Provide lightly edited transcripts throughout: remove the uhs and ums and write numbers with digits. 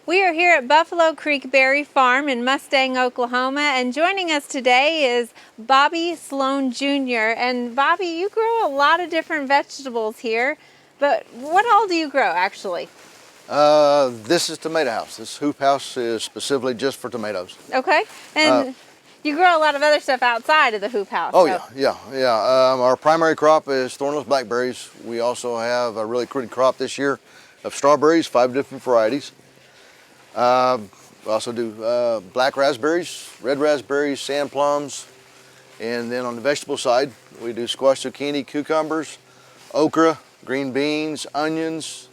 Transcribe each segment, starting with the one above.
We are here at Buffalo Creek Berry Farm in Mustang, Oklahoma, and joining us today is Bobby Sloan Jr. And Bobby, you grow a lot of different vegetables here, but what all do you grow actually? This is tomato house. This hoop house is specifically just for tomatoes. Okay, and you grow a lot of other stuff outside of the hoop house. Oh so. yeah. Our primary crop is thornless blackberries. We also have a really pretty crop this year of strawberries, 5 different varieties. We also do black raspberries, red raspberries, sand plums, and then on the vegetable side we do squash, zucchini, cucumbers, okra, green beans, onions,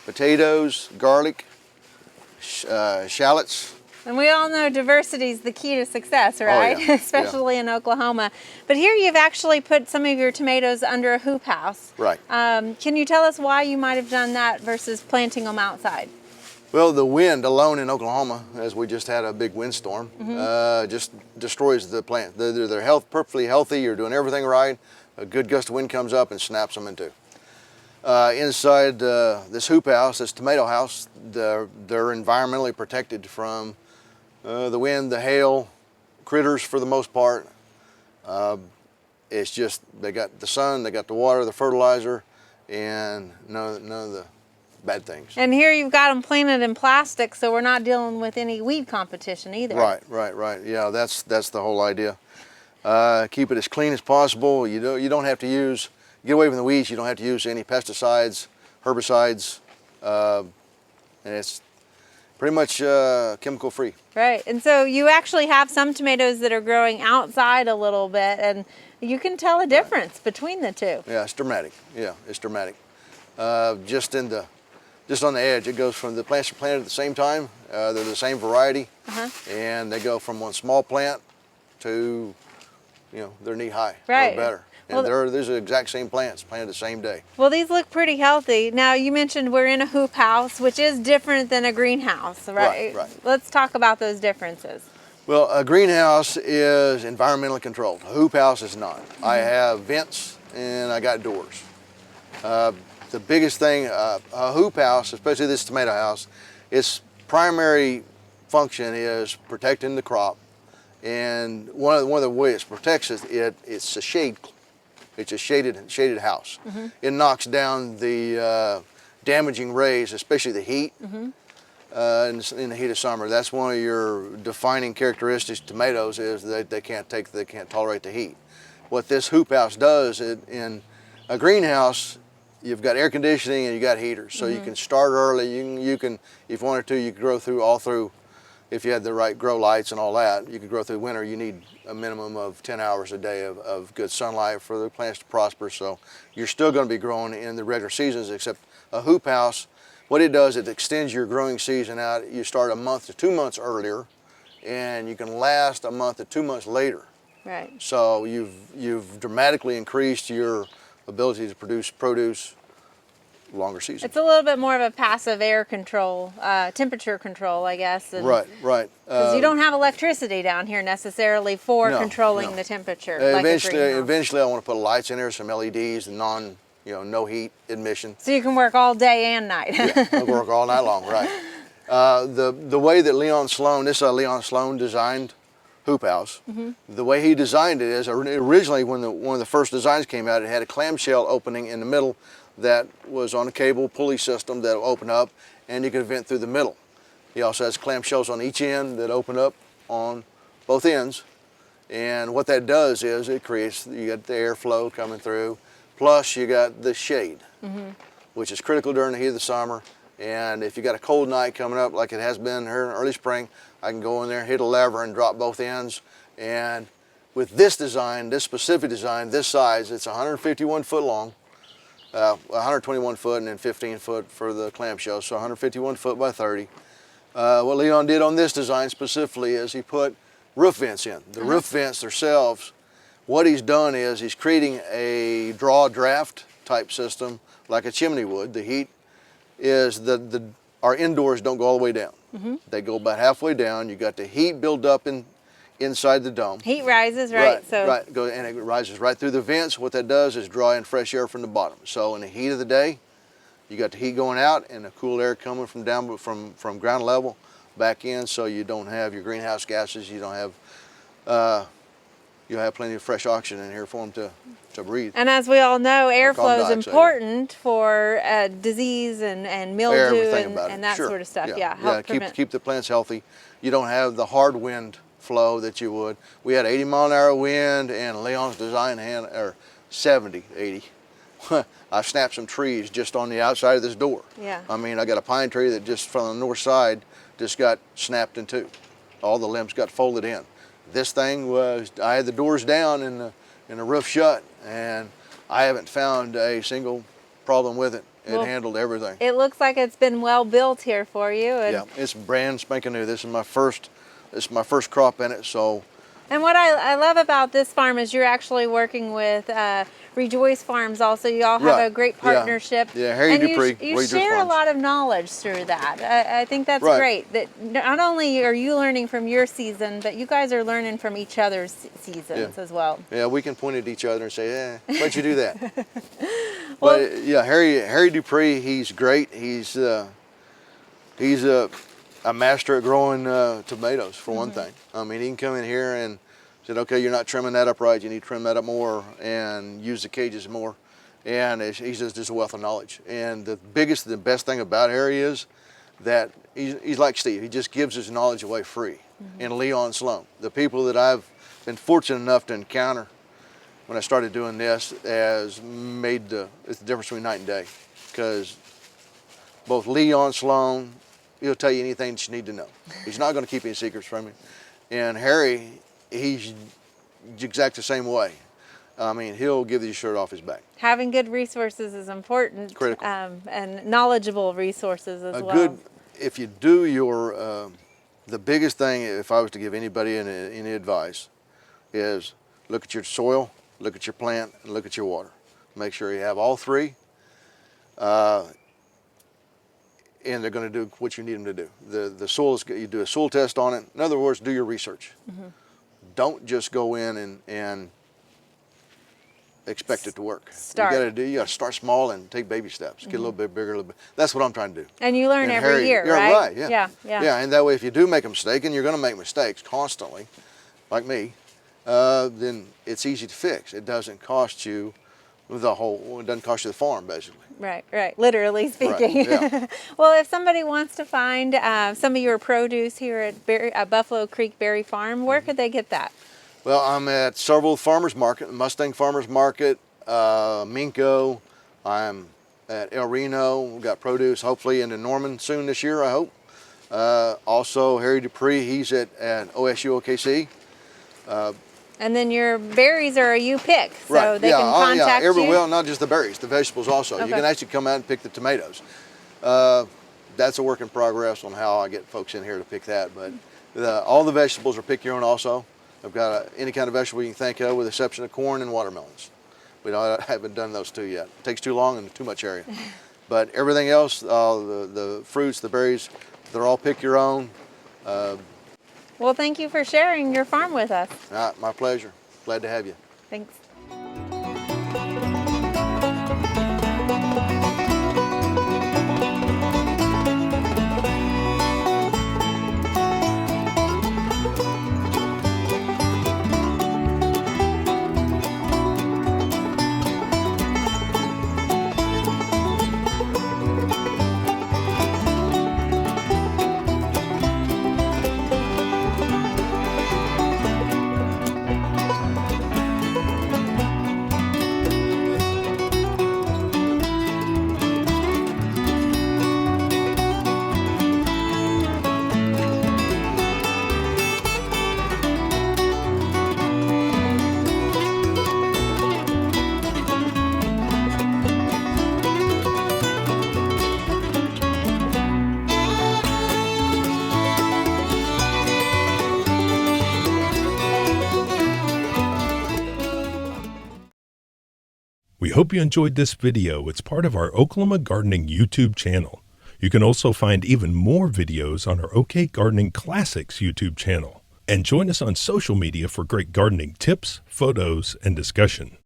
potatoes, garlic, shallots. And we all know diversity is the key to success, right? Oh, yeah. Especially in Oklahoma. But here you've actually put some of your tomatoes under a hoop house. Right. Can you tell us why you might have done that versus planting them outside? Well, the wind alone in Oklahoma, as we just had a big windstorm, just destroys the plant. They're perfectly healthy, you're doing everything right, a good gust of wind comes up and snaps them in two. Inside this hoop house, this tomato house, they're environmentally protected from the wind, the hail, critters for the most part. It's just, they got the sun, they got the water, the fertilizer, and none of the bad things. And here you've got them planted in plastic, so we're not dealing with any weed competition either. Right. Yeah, that's the whole idea. Keep it as clean as possible. You don't have to use, get away from the weeds. You don't have to use any pesticides, herbicides, and it's pretty much chemical free. Right, and so you actually have some tomatoes that are growing outside a little bit, and you can tell a difference between the two. Yeah, it's dramatic. Yeah, it's dramatic. Just on the edge, it goes from the plants are planted at the same time. They're the same variety, and they go from one small plant to, they're knee high or better. And these are the exact same plants planted the same day. Well, these look pretty healthy. Now, you mentioned we're in a hoop house, which is different than a greenhouse, right? Right. Let's talk about those differences. Well, a greenhouse is environmentally controlled. A hoop house is not. I have vents and I got doors. The biggest thing, a hoop house, especially this tomato house, its primary function is protecting the crop. And one of the ways it protects it, it's a shade. It's a shaded house. It knocks down the damaging rays, especially the heat. In the heat of summer, that's one of your defining characteristics of tomatoes is that they can't tolerate the heat. What this hoop house does, in a greenhouse, you've got air conditioning and you got heaters, so you can start early. You can, if you wanted to, you could grow all through. If you had the right grow lights and all that, you could grow through winter. You need a minimum of 10 hours a day of good sunlight for the plants to prosper. So you're still going to be growing in the regular seasons, except a hoop house. What it does, it extends your growing season out. You start a month to 2 months earlier, and you can last a month to 2 months later. Right. So you've dramatically increased your ability to produce produce longer season. It's a little bit more of a passive air control, temperature control, I guess. Right. Because you don't have electricity down here necessarily for controlling the temperature. Eventually I want to put lights in there, some LEDs, and no heat emission. So you can work all day and night. Yeah, I'll work all night long, right. The way that Leon Sloan, this is a Leon Sloan designed hoop house. The way he designed it is, originally when one of the first designs came out, it had a clamshell opening in the middle that was on a cable pulley system that will open up and you can vent through the middle. He also has clamshells on each end that open up on both ends. And what that does is it creates, you got the airflow coming through, plus you got the shade, which is critical during the heat of the summer. And if you got a cold night coming up like it has been here in early spring, I can go in there, hit a lever and drop both ends. And with this design, this specific design, this size, it's 151 foot long, 121 foot and then 15 foot for the clamshell, so 151 foot by 30. What Leon did on this design specifically is he put roof vents in. The roof vents themselves, what he's done is he's creating a draft type system like a chimney would. The heat is our indoors don't go all the way down. They go about halfway down. You got the heat build up inside the dome. Heat rises, right? And it rises right through the vents. What that does is draw in fresh air from the bottom. So in the heat of the day, You got the heat going out and the cool air coming from down from ground level back in, so you don't have your greenhouse gases. You don't have you'll have plenty of fresh oxygen in here for them to breathe. And as we all know, airflow is dioxide, important for disease and mildew and that sure. sort of stuff. Yeah, keep the plants healthy. You don't have the hard wind flow that you would. We had 80-mile-an-hour wind, and Leon's design hand, or 70, 80. I snapped some trees just on the outside of this door. Yeah. I mean, I got a pine tree that just from the north side just got snapped in two. All the limbs got folded in. This thing was, I had the doors down and the roof shut, and I haven't found a single problem with it. It handled everything. It looks like it's been well built here for you. And yeah, it's brand spanking new. This is my first crop in it, so. And what I love about this farm is you're actually working with Rejoice Farms also. You all have a great partnership. Yeah, Harry Dupree. You share a lot of knowledge through that. I think that's great. That not only are you learning from your season, but you guys are learning from each other's seasons as well. Yeah, we can point at each other and say, why'd you do that? But yeah, Harry Dupree, he's great. He's a master at growing tomatoes, for one thing. I mean, he can come in here and said, okay, you're not trimming that up right, you need to trim that up more and use the cages more. And he's just a wealth of knowledge. And the best thing about Harry is that he's like Steve. He just gives his knowledge away free. And Leon Sloan, the people that I've been fortunate enough to encounter when I started doing this, has made it's the difference between night and day. Because both Leon Sloan, he'll tell you anything that you need to know. He's not going to keep any secrets from you. And Harry, he's exactly the same way. I mean, he'll give you the shirt off his back. Having good resources is important. Critical. And knowledgeable resources as well. If you do your, the biggest thing, if I was to give anybody any advice, is look at your soil, look at your plant, and look at your water. Make sure you have all three. And they're going to do what you need them to do. The soil is, you do a soil test on it. In other words, do your research. Don't just go in and expect it to work. You got to start small and take baby steps. Get a little bit bigger, a little bit. That's what I'm trying to do. And you learn every year, right? Right. Yeah. And that way, if you do make a mistake, and you're going to make mistakes constantly, like me, then it's easy to fix. It doesn't cost you it doesn't cost you the farm, basically. Right. Literally speaking. Right, yeah. Well, if somebody wants to find some of your produce here at Buffalo Creek Berry Farm, where could they get that? Well, I'm at several farmers market, Mustang Farmers Market, Minco. I'm at El Reno. We've got produce hopefully into Norman soon this year, I hope. Also, Harry Dupree, he's at OSU OKC. And then your berries are you pick, so they can contact you? Well, not just the berries, the vegetables also. Okay. You can actually come out and pick the tomatoes. That's a work in progress on how I get folks in here to pick that, but all the vegetables are pick your own also. I've got any kind of vegetable you can think of with the exception of corn and watermelons. I haven't done those two yet. It takes too long and too much area. But everything else, the fruits, the berries, they're all pick your own. Well, thank you for sharing your farm with us. My pleasure. Glad to have you. Thanks. We hope you enjoyed this video. It's part of our Oklahoma Gardening YouTube channel. You can also find even more videos on our OK Gardening Classics YouTube channel. And join us on social media for great gardening tips, photos, and discussion.